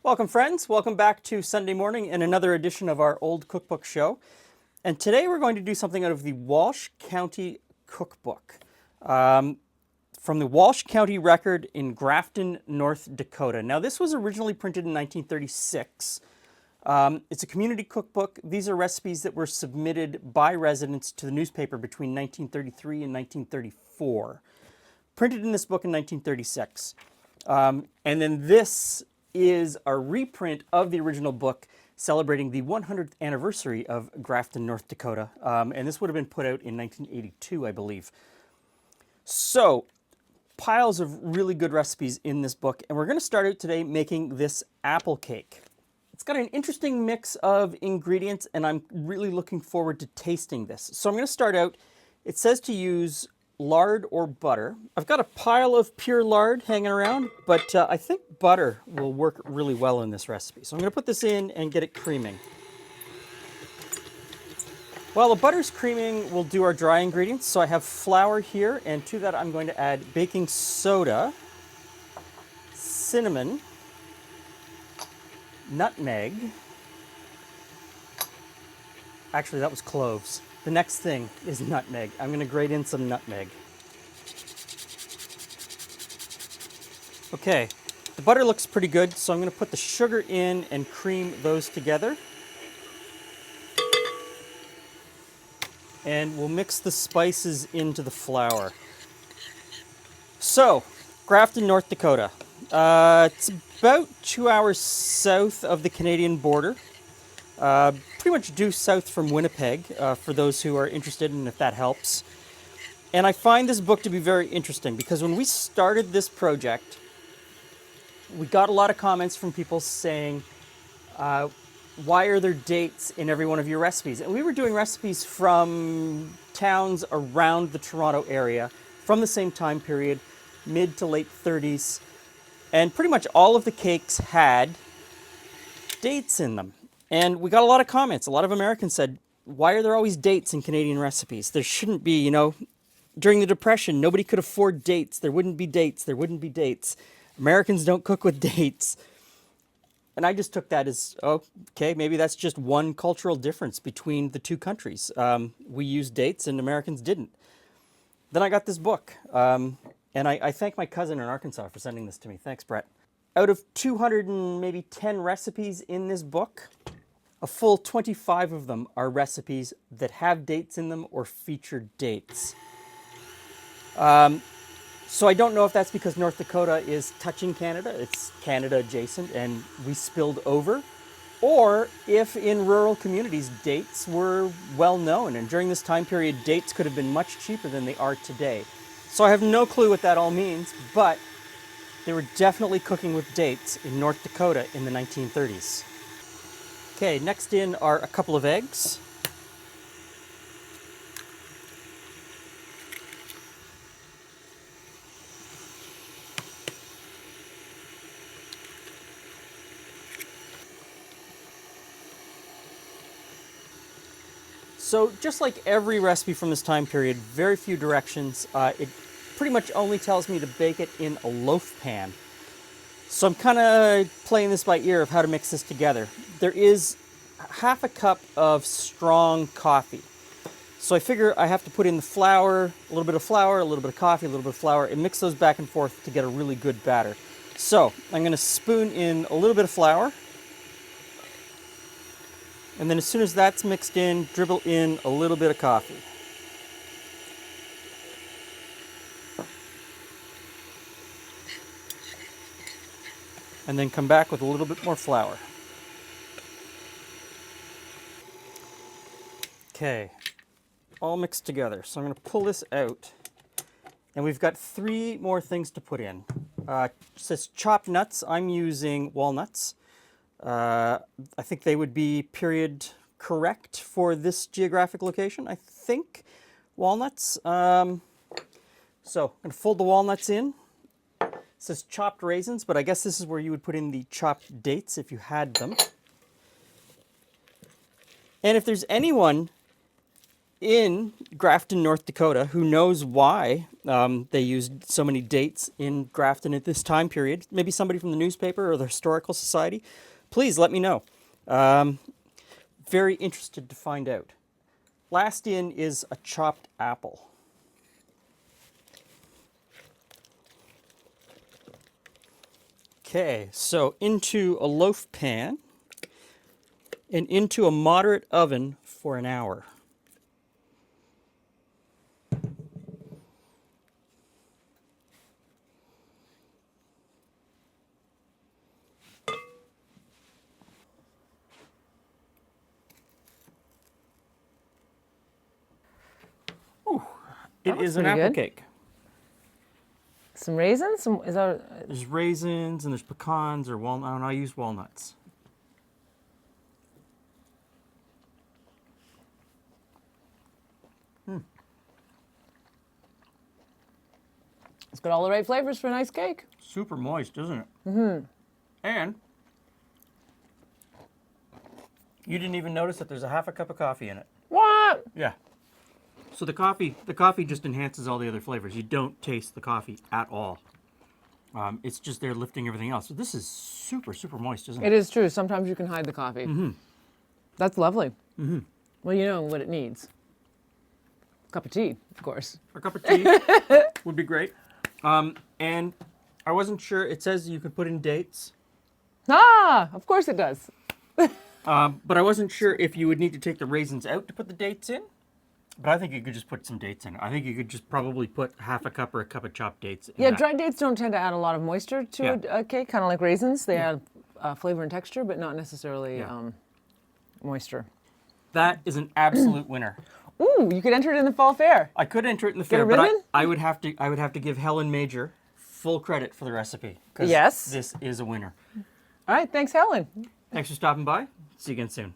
Welcome friends, welcome back to Sunday morning and another edition of our old cookbook show. And today we're going to do something out of the Walsh County Cookbook from the Walsh County Record in Grafton, North Dakota. Now this was originally printed in 1936. It's a community cookbook. These are recipes that were submitted by residents to the newspaper between 1933 and 1934. Printed in this book in 1936. And then this is a reprint of the original book celebrating the 100th anniversary of Grafton, North Dakota. And this would have been put out in 1982, I believe. So, piles of really good recipes in this book. And we're going to start out today making this apple cake. It's got an interesting mix of ingredients, and I'm really looking forward to tasting this. So I'm going to start out, it says to use lard or butter. I've got a pile of pure lard hanging around, but I think butter will work really well in this recipe. So I'm going to put this in and get it creaming. While the butter's creaming, we'll do our dry ingredients. So I have flour here, and to that I'm going to add baking soda, cinnamon, nutmeg. Actually, that was cloves. The next thing is nutmeg. I'm going to grate in some nutmeg. Okay, the butter looks pretty good, so I'm going to put the sugar in and cream those together. And we'll mix the spices into the flour. So, Grafton, North Dakota. It's about 2 hours south of the Canadian border. Pretty much due south from Winnipeg, for those who are interested and if that helps. And I find this book to be very interesting because when we started this project, we got a lot of comments from people saying, why are there dates in every one of your recipes? And we were doing recipes from towns around the Toronto area from the same time period, mid to late 30s. And pretty much all of the cakes had dates in them. And we got a lot of comments. A lot of Americans said, why are there always dates in Canadian recipes? There shouldn't be, during the Depression, nobody could afford dates. There wouldn't be dates. There wouldn't be dates. Americans don't cook with dates. And I just took that as, okay, maybe that's just one cultural difference between the two countries. We used dates and Americans didn't. Then I got this book. And I thank my cousin in Arkansas for sending this to me. Thanks, Brett. Out of 210 recipes in this book, a full 25 of them are recipes that have dates in them or feature dates. So I don't know if that's because North Dakota is touching Canada, it's Canada adjacent, and we spilled over, or if in rural communities dates were well known, and during this time period dates could have been much cheaper than they are today. So I have no clue what that all means, but they were definitely cooking with dates in North Dakota in the 1930s. Okay, next in are a couple of eggs. So just like every recipe from this time period, very few directions. It pretty much only tells me to bake it in a loaf pan. So I'm kind of playing this by ear of how to mix this together. There is half a cup of strong coffee. So I figure I have to put in the flour, a little bit of flour, a little bit of coffee, a little bit of flour, and mix those back and forth to get a really good batter. So I'm going to spoon in a little bit of flour. And then as soon as that's mixed in, dribble in a little bit of coffee. And then come back with a little bit more flour. Okay, all mixed together. So I'm going to pull this out. And we've got 3 more things to put in. It says chopped nuts. I'm using walnuts. I think they would be period correct for this geographic location. I think walnuts. So I'm going to fold the walnuts in. It says chopped raisins, but I guess this is where you would put in the chopped dates if you had them. And if there's anyone in Grafton, North Dakota. Who knows why they used so many dates in Grafton at this time period? Maybe somebody from the newspaper or the Historical Society. Please let me know. Very interested to find out. Last in is a chopped apple. Okay, so into a loaf pan and into a moderate oven for an hour. It is an apple cake. Some raisins? Is that... There's raisins and there's pecans or walnuts. I don't know, I use walnuts. It's got all the right flavors for a nice cake. Super moist, isn't it? Mm-hmm. And you didn't even notice that there's a half a cup of coffee in it. What? Yeah. So the coffee just enhances all the other flavors. You don't taste the coffee at all. It's just there lifting everything else. So this is super, super moist, isn't it? It is true. Sometimes you can hide the coffee. Mm-hmm. That's lovely. Mm-hmm. Well, you know what it needs. A cup of tea, of course. A cup of tea would be great. And I wasn't sure. It says you could put in dates. Ah, of course it does. But I wasn't sure if you would need to take the raisins out to put the dates in. But I think you could just put some dates in. I think you could just probably put half a cup or a cup of chopped dates in. Yeah, dried dates don't tend to add a lot of moisture to a cake, kind of like raisins. They add flavor and texture, but not necessarily moisture. That is an absolute winner. Ooh, you could enter it in the fall fair. I could enter it in the Get fair, a but ribbon? I would have to give Helen Major full credit for the recipe. 'Cause Yes. this is a winner. All right, thanks, Helen. Thanks for stopping by. See you again soon.